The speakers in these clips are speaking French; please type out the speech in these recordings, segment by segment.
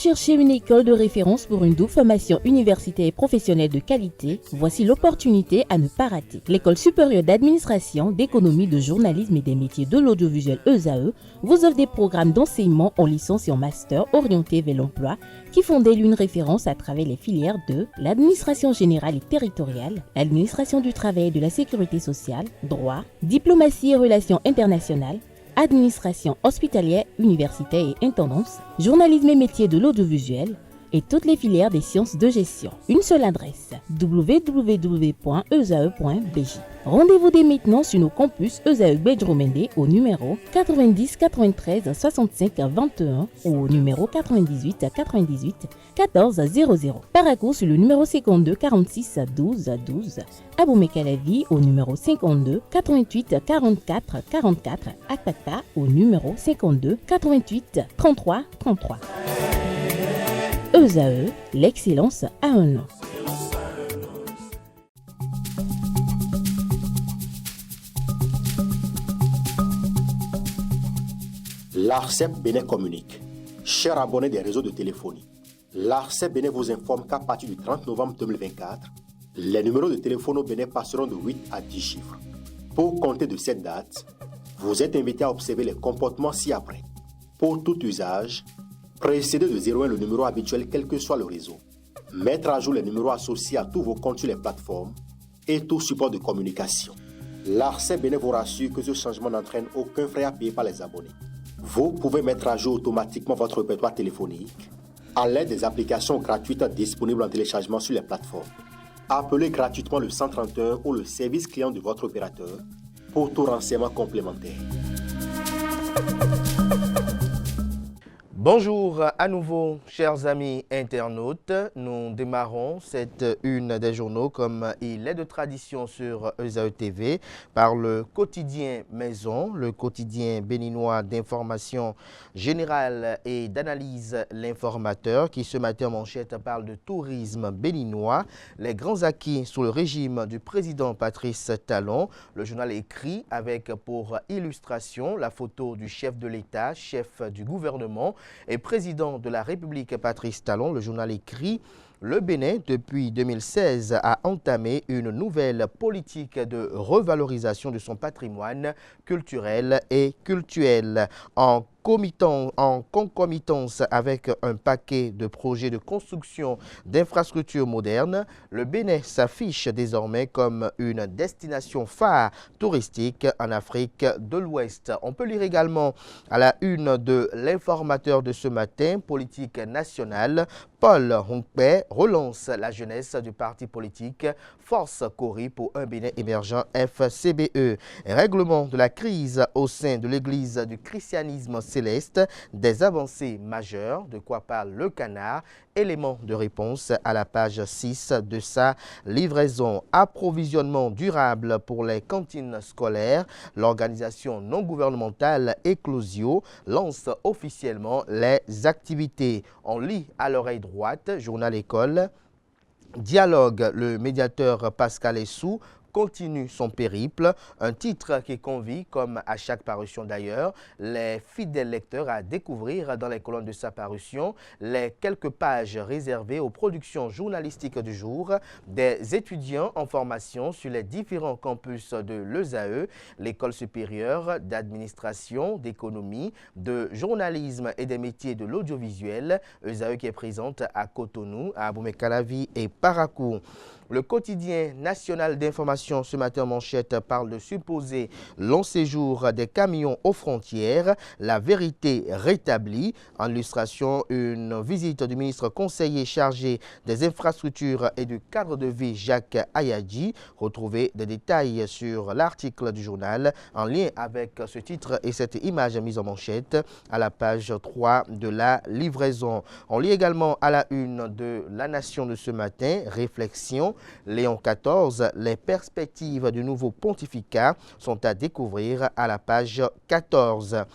cherchez une école de référence pour une double formation universitaire et professionnelle de qualité? Voici l'opportunité à ne pas rater. L'École supérieure d'administration, d'économie, de journalisme et des métiers de l'audiovisuel ESAE vous offre des programmes d'enseignement en licence et en master orientés vers l'emploi qui font d'elle une référence à travers les filières de l'administration générale et territoriale, l'administration du travail et de la sécurité sociale, droit, diplomatie et relations internationales, administration hospitalière, universitaire et intendance, journalisme et métiers de l'audiovisuel et toutes les filières des sciences de gestion. Une seule adresse, www.esae.bj. Rendez-vous dès maintenant sur nos campus ESAE Bedjromende au numéro 90 93 65 21 ou au numéro 98 98 14 00. Paracourt sur le numéro 52 46 12 12. Aboumé-Calavi au numéro 52 88 44 44. Akpaka au numéro 52 88 33 33. ESAE, l'excellence à un nom. L'ARCEP Bénin communique. Chers abonnés des réseaux de téléphonie, l'ARCEP Bénin vous informe qu'à partir du 30 novembre 2024, les numéros de téléphone au Bénin passeront de 8 à 10 chiffres. Pour compter de cette date, vous êtes invité à observer les comportements ci-après. Pour tout usage, précédez de 01 le numéro habituel quel que soit le réseau. Mettre à jour les numéros associés à tous vos comptes sur les plateformes et tout support de communication. L'ARCEP Bénin vous rassure que ce changement n'entraîne aucun frais à payer par les abonnés. Vous pouvez mettre à jour automatiquement votre répertoire téléphonique à l'aide des applications gratuites disponibles en téléchargement sur les plateformes. Appelez gratuitement le 131 ou le service client de votre opérateur pour tout renseignement complémentaire. Bonjour à nouveau, chers amis internautes. Nous démarrons cette une des journaux comme il est de tradition sur ESAE TV par le quotidien Maison, le quotidien béninois d'information générale et d'analyse L'Informateur qui ce matin en manchette parle de tourisme béninois, les grands acquis sous le régime du président Patrice Talon. Le journal écrit avec pour illustration la photo du chef de l'État, chef du gouvernement et président de la République Patrice Talon. Le journal écrit « Le Bénin, depuis 2016, a entamé une nouvelle politique de revalorisation de son patrimoine culturel et cultuel. En concomitance avec un paquet de projets de construction d'infrastructures modernes, le Bénin s'affiche désormais comme une destination phare touristique en Afrique de l'Ouest. » On peut lire également à la une de L'Informateur de ce matin, politique nationale, Paul Hongpei relance la jeunesse du parti politique Force Cori pour un Bénin émergent FCBE. Règlement de la crise au sein de l'église du christianisme céleste, des avancées majeures, de quoi parle le Canard, élément de réponse à la page 6 de sa livraison. Approvisionnement durable pour les cantines scolaires, l'organisation non gouvernementale Eclosio lance officiellement les activités. On lit à l'oreille droite, journal école, dialogue, le médiateur Pascal Essou continue son périple, un titre qui convie, comme à chaque parution d'ailleurs, les fidèles lecteurs à découvrir dans les colonnes de sa parution les quelques pages réservées aux productions journalistiques du jour des étudiants en formation sur les différents campus de l'ESAE, l'École supérieure d'administration, d'économie, de journalisme et des métiers de l'audiovisuel, ESAE qui est présente à Cotonou, à Aboumé-Calavi et Paracourt. Le quotidien national d'information ce matin en manchette parle de supposé long séjour des camions aux frontières, la vérité rétablie. En illustration, une visite du ministre conseiller chargé des infrastructures et du cadre de vie Jacques Ayadji. Retrouvez des détails sur l'article du journal en lien avec ce titre et cette image mise en manchette à la page 3 de la livraison. On lit également à la une de La Nation de ce matin, réflexion. Léon XIV, les perspectives du nouveau pontificat sont à découvrir à la page 14.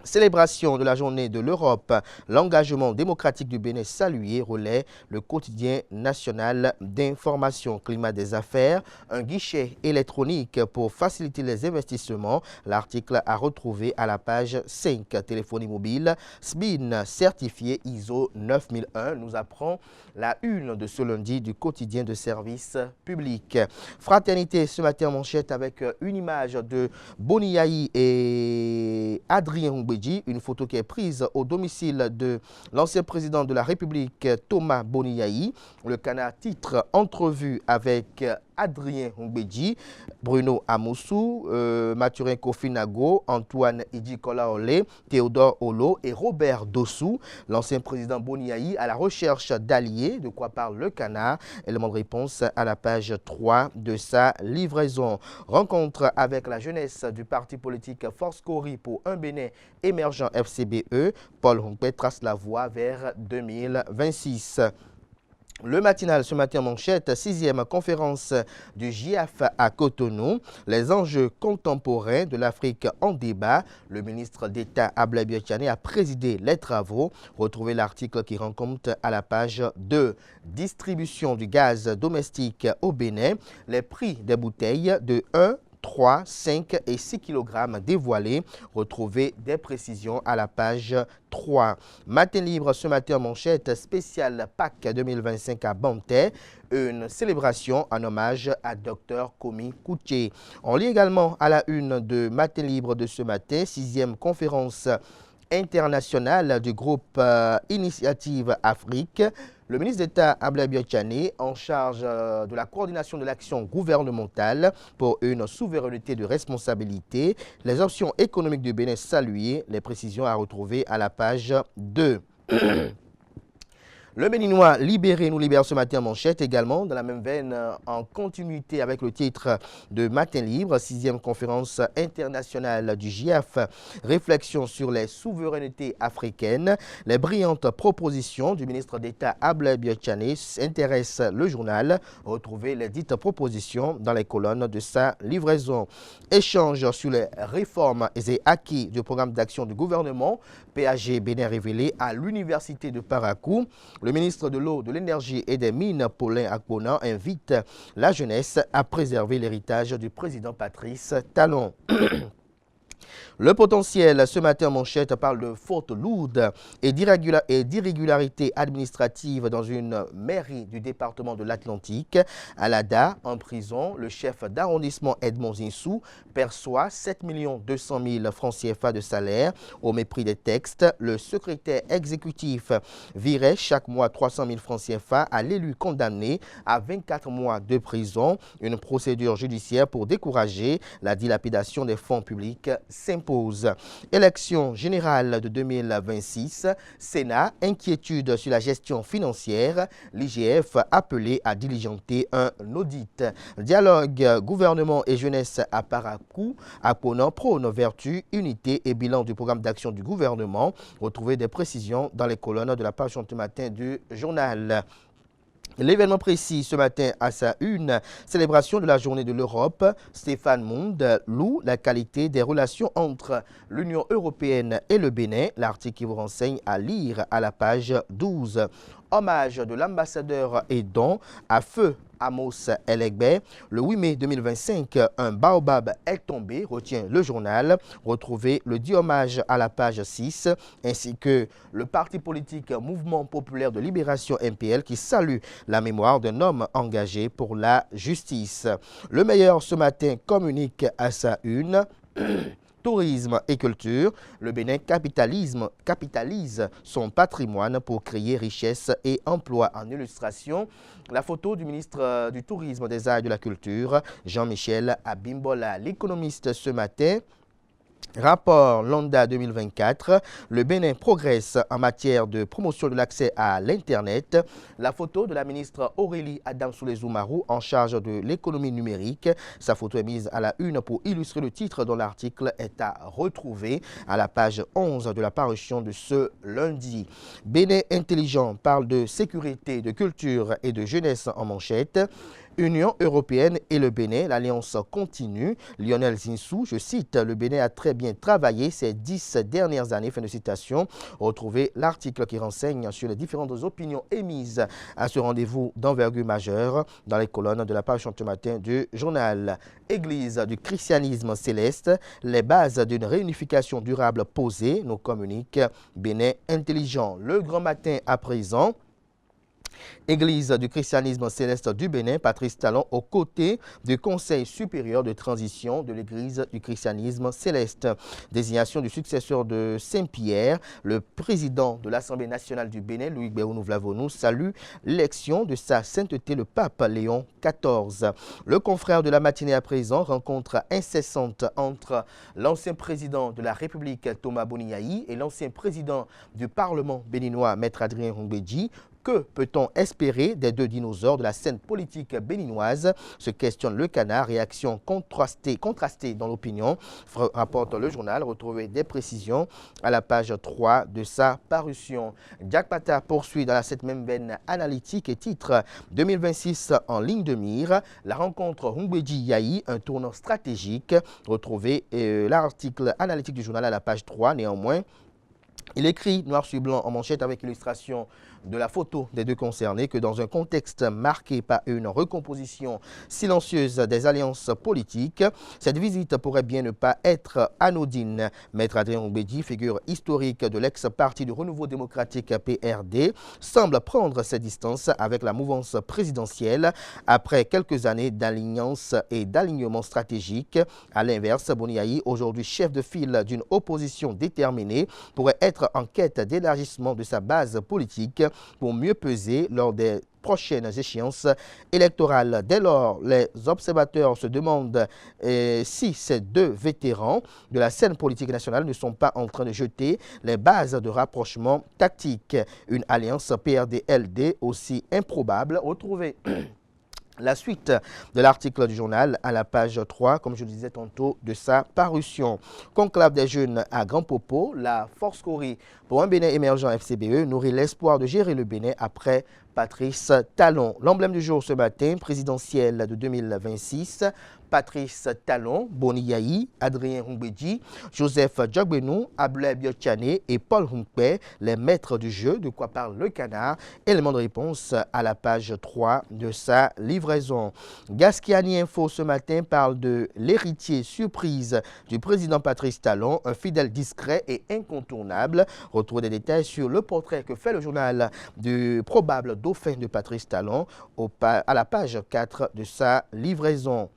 Célébration de la journée de l'Europe, l'engagement démocratique du Bénin salué, relaie le quotidien national d'information. Climat des affaires, un guichet électronique pour faciliter les investissements. L'article à retrouver à la page 5. Téléphonie mobile, SBIN certifié ISO 9001 nous apprend la une de ce lundi du quotidien de service public. Fraternité ce matin en manchette avec une image de Boniaï et Adrien Hongbe. Une photo qui est prise au domicile de l'ancien président de la République, Thomas Boniaï. Le Canard titre entrevue avec Adrien Hongbeji, Bruno Amoussou, Mathurin Kofinago, Antoine Idjikolaole, Théodore Olo et Robert Dossou. L'ancien président Boniaï à la recherche d'alliés. De quoi parle le Canard? Élément de réponse à la page 3 de sa livraison. Rencontre avec la jeunesse du parti politique Force Cori pour un Bénin émergent FCBE. Paul Hongbe trace la voie vers 2026. Le matinal ce matin en manchette, 6e conférence du GIAF à Cotonou. Les enjeux contemporains de l'Afrique en débat. Le ministre d'État Ablaye Biotchane a présidé les travaux. Retrouvez l'article qui rend compte à la page 2. Distribution du gaz domestique au Bénin. Les prix des bouteilles de 1, 3, 5 et 6 kg dévoilés. Retrouvez des précisions à la page 3. Matin libre ce matin en manchette, spécial Pâques 2025 à Bantais. Une célébration en hommage à Dr Komi Koutié. On lit également à la une de Matin libre de ce matin, 6e conférence internationale du groupe Initiative Afrique. Le ministre d'État Ablaye Biotchane, en charge de la coordination de l'action gouvernementale pour une souveraineté de responsabilité, les options économiques du Bénin saluées, les précisions à retrouver à la page 2. Le Béninois libéré nous libère ce matin en manchette également, dans la même veine, en continuité avec le titre de Matin libre, 6e conférence internationale du GIAF, réflexion sur les souverainetés africaines. Les brillantes propositions du ministre d'État Ablaye Biotchane intéressent le journal. Retrouvez les dites propositions dans les colonnes de sa livraison. Échange sur les réformes et acquis du programme d'action du gouvernement. PAG Bénin révélé à l'université de Parakou. Le ministre de l'Eau, de l'Énergie et des Mines, Paulin Akpona, invite la jeunesse à préserver l'héritage du président Patrice Talon. Le potentiel, ce matin en manchette, parle de fautes lourdes et d'irrégularités administratives dans une mairie du département de l'Atlantique. À l'ADA, en prison, le chef d'arrondissement Edmond Zinsou perçoit 7 200 000 francs CFA de salaire. Au mépris des textes, le secrétaire exécutif virait chaque mois 300 000 francs CFA à l'élu condamné à 24 mois de prison. Une procédure judiciaire pour décourager la dilapidation des fonds publics s'impose. Élection générale de 2026, Sénat, inquiétude sur la gestion financière, l'IGF appelé à diligenter un audit. Dialogue gouvernement et jeunesse à Parakou, Akpona prône vertu, unité et bilan du programme d'action du gouvernement. Retrouvez des précisions dans les colonnes de la page ce matin du journal. L'événement précis ce matin à sa une, célébration de la journée de l'Europe. Stéphane Monde loue la qualité des relations entre l'Union européenne et le Bénin. L'article qui vous renseigne à lire à la page 12. Hommage de l'ambassadeur Edon à feu Amos Elegbe. Le 8 mai 2025, un baobab est tombé, retient le journal. Retrouvez le dit hommage à la page 6, ainsi que le parti politique Mouvement Populaire de Libération MPL qui salue la mémoire d'un homme engagé pour la justice. Le meilleur ce matin communique à sa une. Tourisme et culture, le Bénin capitalise son patrimoine pour créer richesse et emploi. En illustration, la photo du ministre du Tourisme, des Arts et de la Culture, Jean-Michel Abimbola. L'économiste ce matin. Rapport Londa 2024, le Bénin progresse en matière de promotion de l'accès à l'Internet. La photo de la ministre Aurélie Adamsoulé-Zoumarou en charge de l'économie numérique. Sa photo est mise à la une pour illustrer le titre dont l'article est à retrouver à la page 11 de la parution de ce lundi. Bénin intelligent parle de sécurité, de culture et de jeunesse en manchette. Union européenne et le Bénin, l'alliance continue. Lionel Zinsou, je cite, le Bénin a très bien travaillé ces 10 dernières années, fin de citation. Retrouvez l'article qui renseigne sur les différentes opinions émises à ce rendez-vous d'envergure majeure dans les colonnes de la page ce matin du journal. Église du christianisme céleste, les bases d'une réunification durable posées, nous communique Bénin intelligent. Le grand matin à présent. Église du christianisme céleste du Bénin, Patrice Talon, aux côtés du Conseil supérieur de transition de l'Église du christianisme céleste. Désignation du successeur de Saint-Pierre, le président de l'Assemblée nationale du Bénin, Louis Béounou-Vlavonou, salue l'élection de sa sainteté le pape Léon XIV. Le confrère de la matinée à présent, rencontre incessante entre l'ancien président de la République, Thomas Boni-Yayi, et l'ancien président du Parlement béninois, Maître Adrien Roumbédi. Que peut-on espérer des deux dinosaures de la scène politique béninoise? Se questionne le Canard. Réaction contrastée dans l'opinion, rapporte le journal. Retrouvez des précisions à la page 3 de sa parution. Jack Pata poursuit dans cette même veine analytique et titre 2026 en ligne de mire. La rencontre Roumbédi-Yayi, un tournant stratégique. Retrouvez l'article analytique du journal à la page 3. Néanmoins, il écrit noir sur blanc en manchette avec illustration de la photo des deux concernés que dans un contexte marqué par une recomposition silencieuse des alliances politiques, cette visite pourrait bien ne pas être anodine. Maître Adrien Roumbédi, figure historique de l'ex-parti du Renouveau démocratique PRD, semble prendre ses distances avec la mouvance présidentielle après quelques années d'alliance et d'alignement stratégique. À l'inverse, Boni-Yayi, aujourd'hui chef de file d'une opposition déterminée, pourrait être en quête d'élargissement de sa base politique pour mieux peser lors des prochaines échéances électorales. Dès lors, les observateurs se demandent si ces deux vétérans de la scène politique nationale ne sont pas en train de jeter les bases de rapprochement tactique. Une alliance PRD-LD aussi improbable. Retrouvez la suite de l'article du journal à la page 3, comme je le disais tantôt, de sa parution. Conclave des jeunes à Grand Popo, la force Cori pour un Bénin émergent FCBE nourrit l'espoir de gérer le Bénin après Patrice Talon. L'emblème du jour ce matin, présidentiel de 2026, Patrice Talon, Boni-Yayi, Adrien Roumbédi, Joseph Djogbenou, Abdoulaye Biotchane et Paul Humpé, les maîtres du jeu, de quoi parle le Canard. Élément de réponse à la page 3 de sa livraison. Gaskiani Info ce matin parle de l'héritier surprise du président Patrice Talon, un fidèle discret et incontournable. Retrouvez des détails sur le portrait que fait le journal du probable dauphin de Patrice Talon à la page 4 de sa livraison.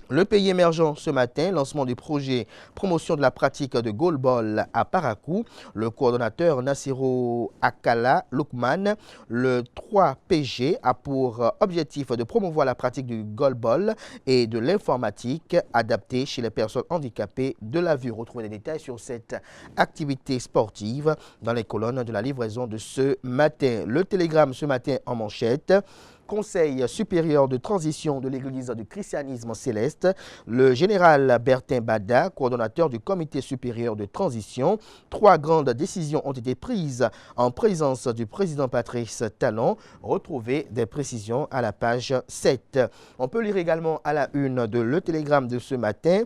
Le pays émergent ce matin, lancement du projet promotion de la pratique de goalball à Parakou. Le coordonnateur Nassiro Akala Lukman, le 3PG, a pour objectif de promouvoir la pratique du goalball et de l'informatique adaptée chez les personnes handicapées de la vue. Retrouvez les détails sur cette activité sportive dans les colonnes de la livraison de ce matin. Le Télégramme ce matin en manchette. Conseil supérieur de transition de l'Église du christianisme céleste, le général Bertin Bada, coordonnateur du comité supérieur de transition. 3 grandes décisions ont été prises en présence du président Patrice Talon. Retrouvez des précisions à la page 7. On peut lire également à la une de Le Télégramme de ce matin.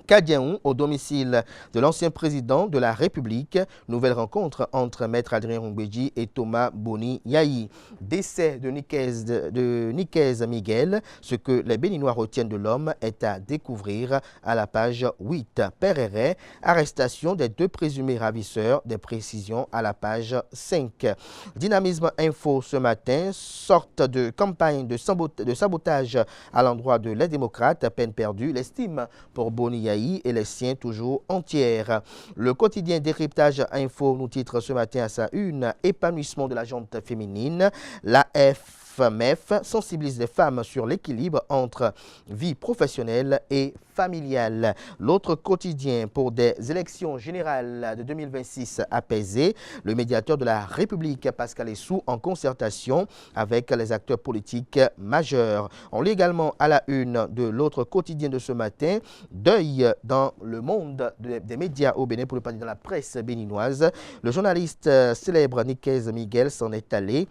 Kadiaou, au domicile de l'ancien président de la République. Nouvelle rencontre entre Maître Adrien Roumbédi et Thomas Boni-Yayi. Décès de Nicaise Miguel. Ce que les Béninois retiennent de l'homme est à découvrir à la page 8. Pereret, arrestation des 2 présumés ravisseurs. Des précisions à la page 5. Dynamisme Info ce matin. Sorte de campagne de sabotage à l'endroit de les démocrates. Peine perdue. L'estime pour Boni-Yayi et les siens toujours entières. Le quotidien Décryptage Info nous titre ce matin à sa une épanouissement de la gente féminine. La FMF sensibilise les femmes sur l'équilibre entre vie professionnelle et familiale. L'autre quotidien pour des élections générales de 2026 apaisées. Le médiateur de la République, Pascal Essou, en concertation avec les acteurs politiques majeurs. On lit également à la une de l'autre quotidien de ce matin, deuil dans le monde des médias au Bénin, pour ne pas dire dans la presse béninoise. Le journaliste célèbre Nicaise Miguel s'en est allé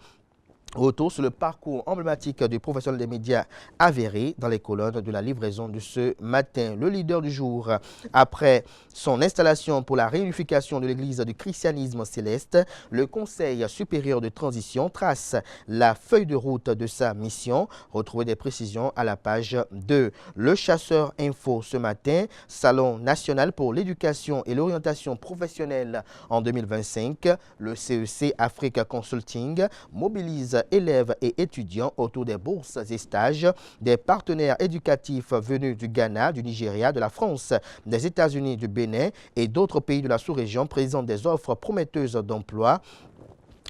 Retour sur le parcours emblématique du professionnel des médias avéré dans les colonnes de la livraison de ce matin. Le leader du jour, après son installation pour la réunification de l'Église du christianisme céleste, le Conseil supérieur de transition trace la feuille de route de sa mission. Retrouvez des précisions à la page 2. Le Chasseur Info ce matin, Salon national pour l'éducation et l'orientation professionnelle en 2025. Le CEC Africa Consulting mobilise élèves et étudiants autour des bourses et stages, des partenaires éducatifs venus du Ghana, du Nigeria, de la France, des États-Unis, du Bénin et d'autres pays de la sous-région présentent des offres prometteuses d'emploi.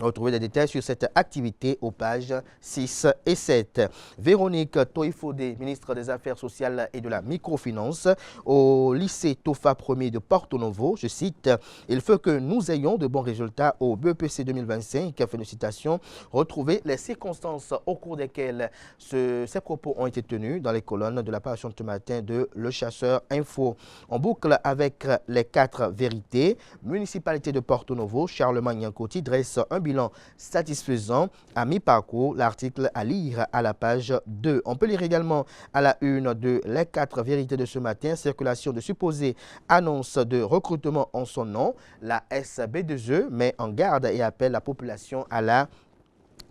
Retrouvez des détails sur cette activité aux pages 6 et 7. Véronique Toifodé, ministre des Affaires sociales et de la microfinance, au lycée Tofa 1er de Porto Novo, je cite, « Il faut que nous ayons de bons résultats au BEPC 2025 », fin de citation. Retrouvez les circonstances au cours desquelles ces propos ont été tenus dans les colonnes de la page de ce matin de Le Chasseur Info. On boucle avec les 4 vérités. Municipalité de Porto Novo, Charlemagne Yankoti dresse un bilan satisfaisant à mi-parcours. L'article à lire à la page 2. On peut lire également à la une de Les 4 vérités de ce matin, circulation de supposées annonces de recrutement en son nom. La SB2E met en garde et appelle la population à la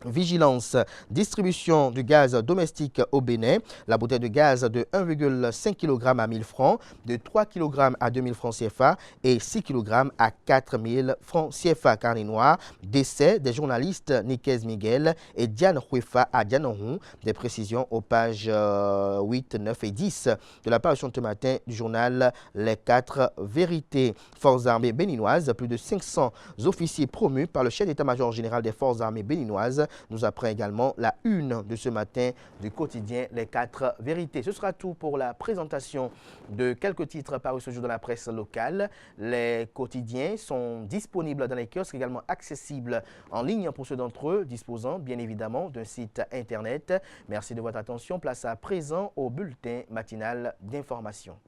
vigilance. Distribution du gaz domestique au Bénin. La bouteille de gaz de 1,5 kg à 1000 francs, de 3 kg à 2000 francs CFA et 6 kg à 4000 francs CFA. Carnet noir. Décès des journalistes Nikez Miguel et Diane Huefa à Dianorou. Des précisions aux pages 8, 9 et 10 de la page ce matin du journal Les 4 vérités. Forces armées béninoises. Plus de 500 officiers promus par le chef d'état-major général des forces armées béninoises nous apprend également la une de ce matin du quotidien Les 4 vérités. Ce sera tout pour la présentation de quelques titres parus ce jour dans la presse locale. Les quotidiens sont disponibles dans les kiosques, également accessibles en ligne pour ceux d'entre eux disposant bien évidemment d'un site internet. Merci de votre attention. Place à présent au bulletin matinal d'information.